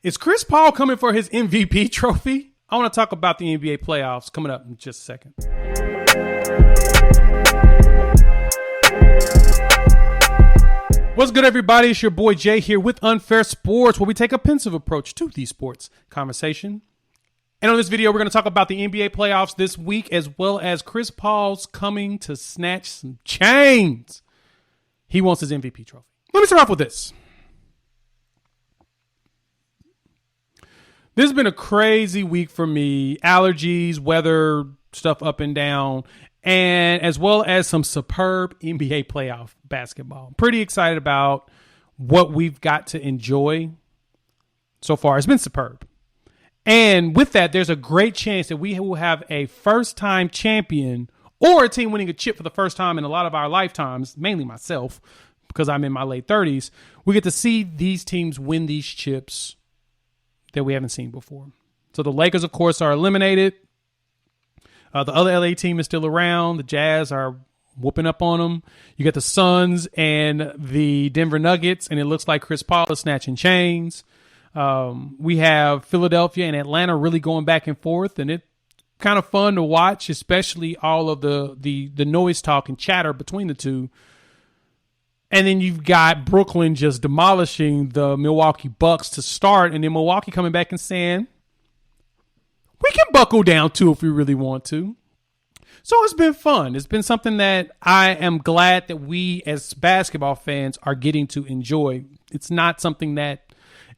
Is Chris Paul coming for his MVP trophy? I want to talk about the NBA playoffs coming up in just a second. What's good, everybody? It's your boy Jay here with Unfair Sports, where we take a pensive approach to the sports conversation. And on this video, we're going to talk about the NBA playoffs this week, as well as Chris Paul's coming to snatch some chains. He wants his MVP trophy. Let me start off with this. This has been a crazy week for me. Allergies, weather, stuff up and down, and as well as some superb NBA playoff basketball. I'm pretty excited about what we've got to enjoy so far. It's been superb. And with that, there's a great chance that we will have a first-time champion or a team winning a chip for the first time in a lot of our lifetimes, mainly myself, because I'm in my late 30s. We get to see these teams win these chips that we haven't seen before. So the Lakers, of course, are eliminated. The other LA team is still around. The Jazz are whooping up on them. You got the Suns and the Denver Nuggets, and it looks like Chris Paul is snatching chains. We have Philadelphia and Atlanta really going back and forth, and it's kind of fun to watch, especially all of the noise talk and chatter between the two. And then you've got Brooklyn just demolishing the Milwaukee Bucks to start, and then Milwaukee coming back and saying, we can buckle down too if we really want to. So it's been fun. It's been something that I am glad that we as basketball fans are getting to enjoy. It's not something that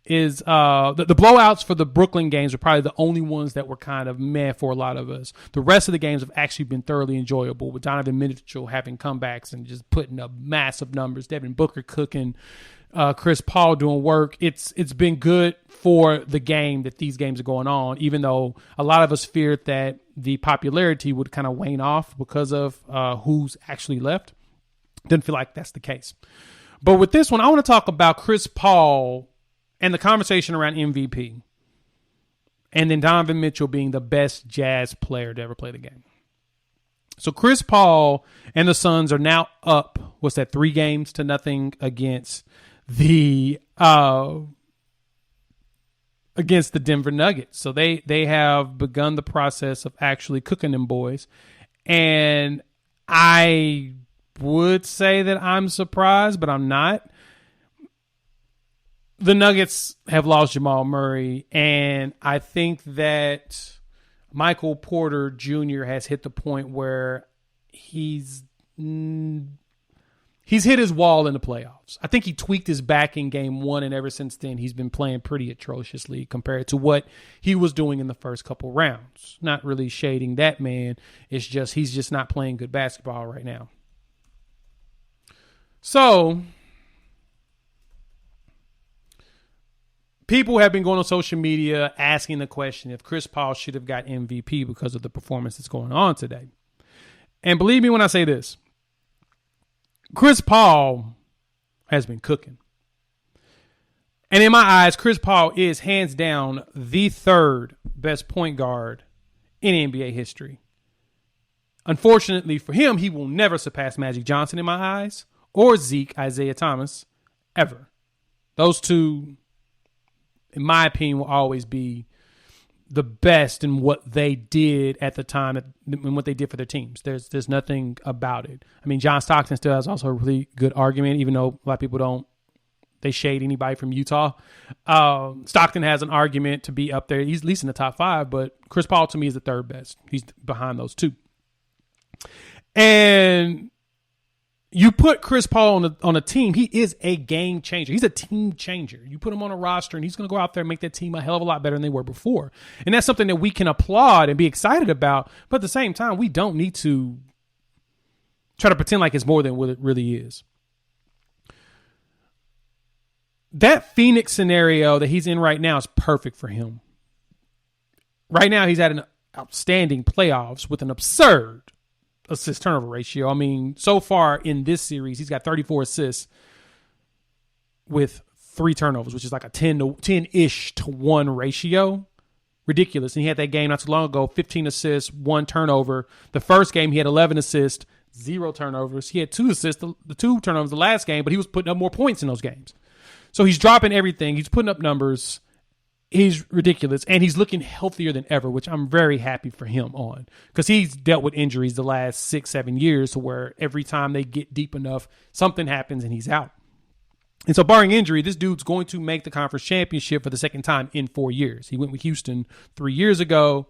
is the blowouts for the Brooklyn games are probably the only ones that were kind of meh for a lot of us. The rest of the games have actually been thoroughly enjoyable, with Donovan Mitchell having comebacks and just putting up massive numbers, Devin Booker cooking, Chris Paul doing work. It's been good for the game that these games are going on, even though a lot of us feared that the popularity would kind of wane off because of who's actually left. Didn't feel like that's the case. But with this one, I want to talk about Chris Paul and the conversation around MVP, and then Donovan Mitchell being the best Jazz player to ever play the game. So Chris Paul and the Suns are now up, 3-0 against the Denver Nuggets. So they have begun the process of actually cooking them boys. And I would say that I'm surprised, but I'm not. The Nuggets have lost Jamal Murray, and I think that Michael Porter Jr. has hit the point where he's hit his wall in the playoffs. I think he tweaked his back in game one, and ever since then, he's been playing pretty atrociously compared to what he was doing in the first couple rounds. Not really shading that man. It's just he's just not playing good basketball right now. So people have been going on social media asking the question if Chris Paul should have got MVP because of the performance that's going on today. And believe me when I say this, Chris Paul has been cooking. And in my eyes, Chris Paul is hands down the third best point guard in NBA history. Unfortunately for him, he will never surpass Magic Johnson in my eyes, or Zeke, Isaiah Thomas, ever. Those two, in my opinion, will always be the best in what they did at the time and what they did for their teams. There's nothing about it. I mean, John Stockton still has also a really good argument, even though a lot of people they shade anybody from Utah. Stockton has an argument to be up there. He's at least in the top 5, but Chris Paul to me is the third best. He's behind those two. And you put Chris Paul on a team, he is a game changer. He's a team changer. You put him on a roster, and he's going to go out there and make that team a hell of a lot better than they were before. And that's something that we can applaud and be excited about. But at the same time, we don't need to try to pretend like it's more than what it really is. That Phoenix scenario that he's in right now is perfect for him. Right now, he's at an outstanding playoffs with an absurd assist turnover ratio. I mean, so far in this series, he's got 34 assists with 3 turnovers, which is like a 10-ish to 1 ratio. Ridiculous. And he had that game not too long ago, 15 assists, 1 turnover. The first game, he had 11 assists, 0 turnovers. He had 2 assists, the 2 turnovers the last game, but he was putting up more points in those games. So he's dropping everything. He's putting up numbers. He's ridiculous, and he's looking healthier than ever, which I'm very happy for him on, because he's dealt with injuries the last 6-7 years to where every time they get deep enough, something happens and he's out. And so barring injury, this dude's going to make the conference championship for the second time in 4 years. He went with Houston 3 years ago,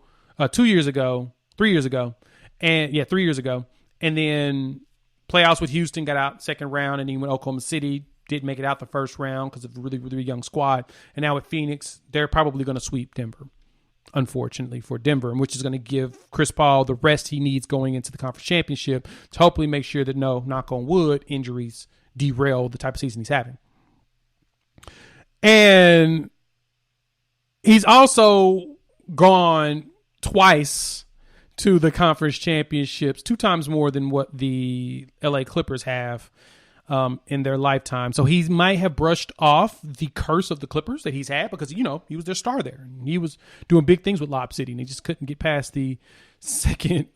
2 years ago, 3 years ago, 3 years ago. And then playoffs with Houston, got out second round, and then went Oklahoma City. Didn't make it out the first round because of a really, really young squad. And now with Phoenix, they're probably going to sweep Denver, unfortunately, for Denver, which is going to give Chris Paul the rest he needs going into the conference championship to hopefully make sure that, no, knock on wood, injuries derail the type of season he's having. And he's also gone twice to the conference championships, 2 times more than what the LA Clippers have in their lifetime. So he might have brushed off the curse of the Clippers that he's had because, he was their star there. And he was doing big things with Lob City, and he just couldn't get past the second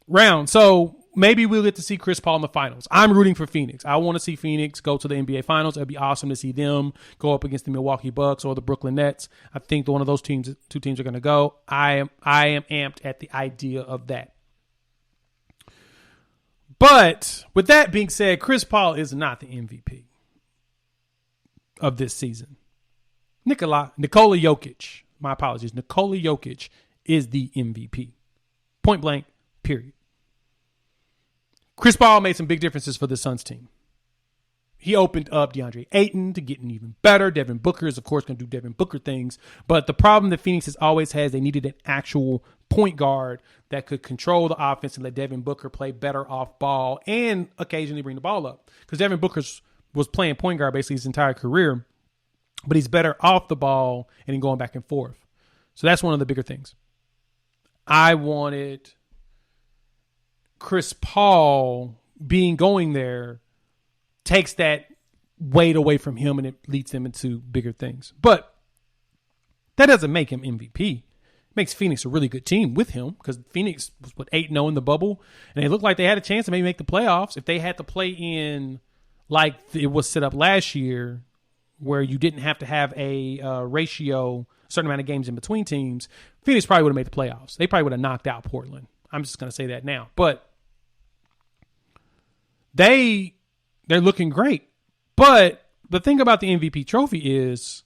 round. So maybe we'll get to see Chris Paul in the finals. I'm rooting for Phoenix. I want to see Phoenix go to the NBA Finals. It'd be awesome to see them go up against the Milwaukee Bucks or the Brooklyn Nets. I think one of those teams, 2 teams, are going to go. I am amped at the idea of that. But with that being said, Chris Paul is not the MVP of this season. Nikola Jokic, my apologies, Nikola Jokic is the MVP. Point blank, period. Chris Paul made some big differences for the Suns team. He opened up DeAndre Ayton to getting even better. Devin Booker is, of course, going to do Devin Booker things. But the problem that Phoenix has always had is they needed an actual point guard that could control the offense and let Devin Booker play better off ball and occasionally bring the ball up. Because Devin Booker was playing point guard basically his entire career, but he's better off the ball and then going back and forth. So that's one of the bigger things. I wanted Chris Paul going there takes that weight away from him and it leads them into bigger things. But that doesn't make him MVP. It makes Phoenix a really good team with him because Phoenix was 8-0 in the bubble, and they looked like they had a chance to maybe make the playoffs if they had to play in like it was set up last year, where you didn't have to have a ratio, a certain amount of games in between teams. Phoenix probably would have made the playoffs. They probably would have knocked out Portland. I'm just going to say that now. But they're looking great. But the thing about the MVP trophy is,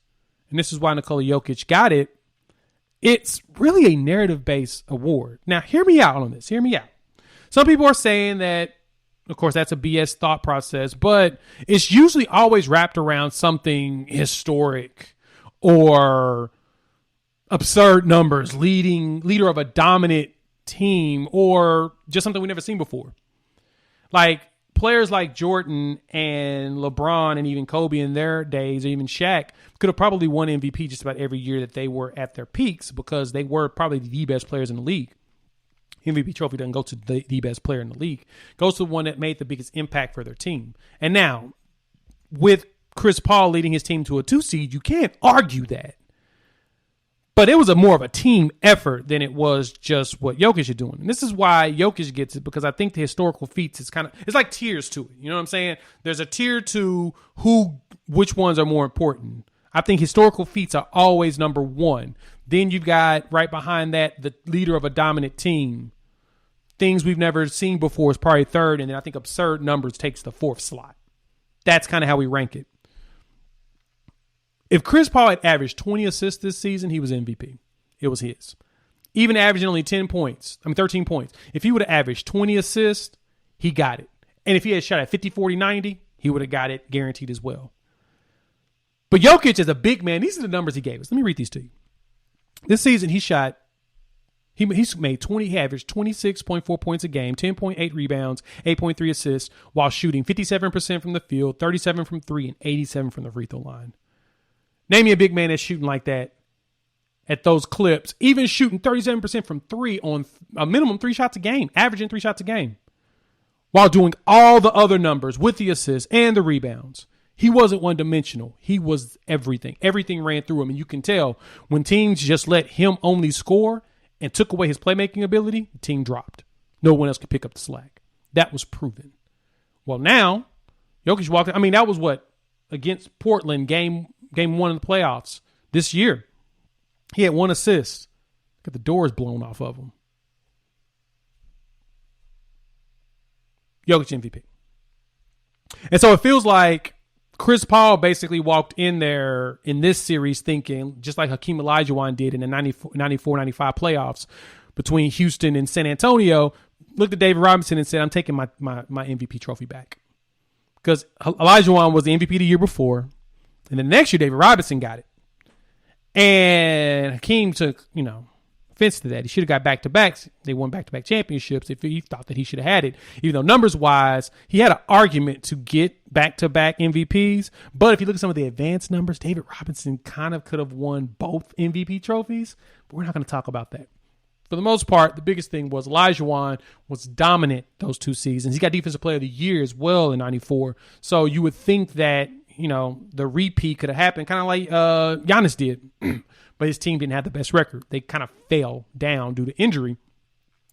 and this is why Nikola Jokic got it, it's really a narrative-based award. Now, hear me out on this. Hear me out. Some people are saying that, of course, that's a BS thought process, but it's usually always wrapped around something historic or absurd numbers, leader of a dominant team, or just something we've never seen before. Like players like Jordan and LeBron and even Kobe in their days, or even Shaq, could have probably won MVP just about every year that they were at their peaks because they were probably the best players in the league. MVP trophy doesn't go to the best player in the league. It goes to the one that made the biggest impact for their team. And now, with Chris Paul leading his team to a 2 seed, you can't argue that. But it was more of a team effort than it was just what Jokic is doing. And this is why Jokic gets it, because I think the historical feats is it's like tiers to it. You know what I'm saying? There's a tier to which ones are more important. I think historical feats are always number 1. Then you've got right behind that, the leader of a dominant team. Things we've never seen before is probably 3rd. And then I think absurd numbers takes the 4th slot. That's kind of how we rank it. If Chris Paul had averaged 20 assists this season, he was MVP. It was his. Even averaging only 13 points. If he would have averaged 20 assists, he got it. And if he had shot at 50, 40, 90, he would have got it guaranteed as well. But Jokic is a big man. These are the numbers he gave us. Let me read these to you. This season, he averaged 26.4 points a game, 10.8 rebounds, 8.3 assists, while shooting 57% from the field, 37 from 3, and 87 from the free throw line. Name me a big man that's shooting like that at those clips, even shooting 37% from 3 on a minimum 3 shots a game, averaging 3 shots a game, while doing all the other numbers with the assists and the rebounds. He wasn't one-dimensional. He was everything. Everything ran through him, and you can tell when teams just let him only score and took away his playmaking ability, the team dropped. No one else could pick up the slack. That was proven. Well, now, Jokic walked in. That was what? Against Portland, game 1 of the playoffs this year. He had 1 assist. Got the doors blown off of him. Jokic MVP. And so it feels like Chris Paul basically walked in there in this series thinking, just like Hakeem Olajuwon did in the 94-95 playoffs between Houston and San Antonio, looked at David Robinson and said, I'm taking my MVP trophy back. Because Olajuwon was the MVP the year before. And then the next year, David Robinson got it. And Hakeem took, offense to that. He should have got back-to-backs. They won back-to-back championships if he thought that he should have had it. Even though numbers-wise, he had an argument to get back-to-back MVPs. But if you look at some of the advanced numbers, David Robinson kind of could have won both MVP trophies. But we're not going to talk about that. For the most part, the biggest thing was Olajuwon was dominant those 2 seasons. He got Defensive Player of the Year as well in 94. So you would think that, the repeat could have happened kind of like Giannis did. But his team didn't have the best record. They kind of fell down due to injury.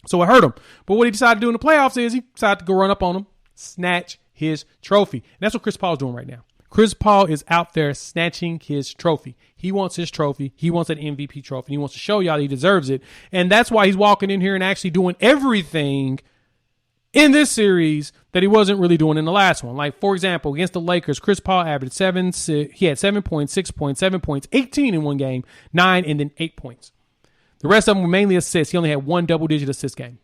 So it hurt him. But what he decided to do in the playoffs is he decided to go run up on him, snatch his trophy. And that's what Chris Paul's doing right now. Chris Paul is out there snatching his trophy. He wants his trophy. He wants an MVP trophy. He wants to show y'all that he deserves it. And that's why he's walking in here and actually doing everything in this series that he wasn't really doing in the last one. Like, for example, against the Lakers, Chris Paul averaged 7 points, 7 points, 7 points, 18 in one game, 9, and then 8 points. The rest of them were mainly assists. He only had 1 double-digit assist game.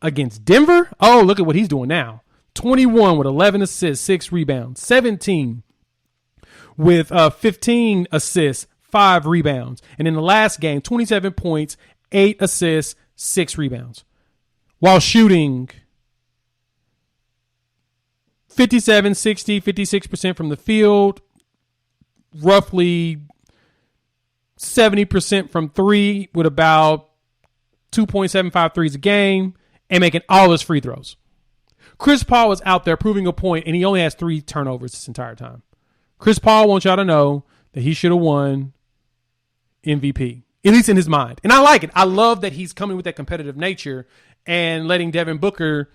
Against Denver, oh, look at what he's doing now. 21 with 11 assists, 6 rebounds. 17 with 15 assists, 5 rebounds. And in the last game, 27 points, 8 assists, 6 rebounds. While shooting 57, 60, 56% from the field, roughly 70% from 3 with about 2.75 threes a game, and making all his free throws. Chris Paul was out there proving a point, and he only has 3 turnovers this entire time. Chris Paul wants y'all to know that he should have won MVP, at least in his mind. And I like it. I love that he's coming with that competitive nature and letting Devin Booker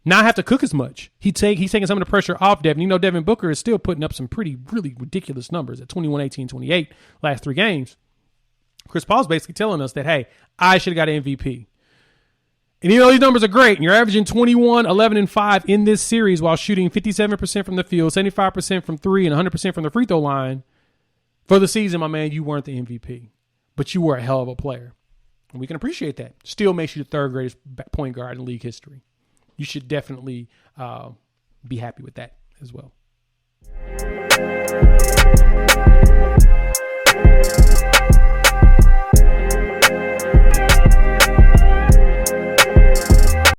not have to cook as much. He's taking some of the pressure off Devin. Devin Booker is still putting up some really ridiculous numbers at 21, 18, 28 last 3 games. Chris Paul's basically telling us that, hey, I should have got an MVP. And these numbers are great. And you're averaging 21, 11, and 5 in this series while shooting 57% from the field, 75% from 3, and 100% from the free throw line. For the season, my man, you weren't the MVP. But you were a hell of a player. And we can appreciate that. Still makes you the 3rd greatest point guard in league history. You should definitely be happy with that as well.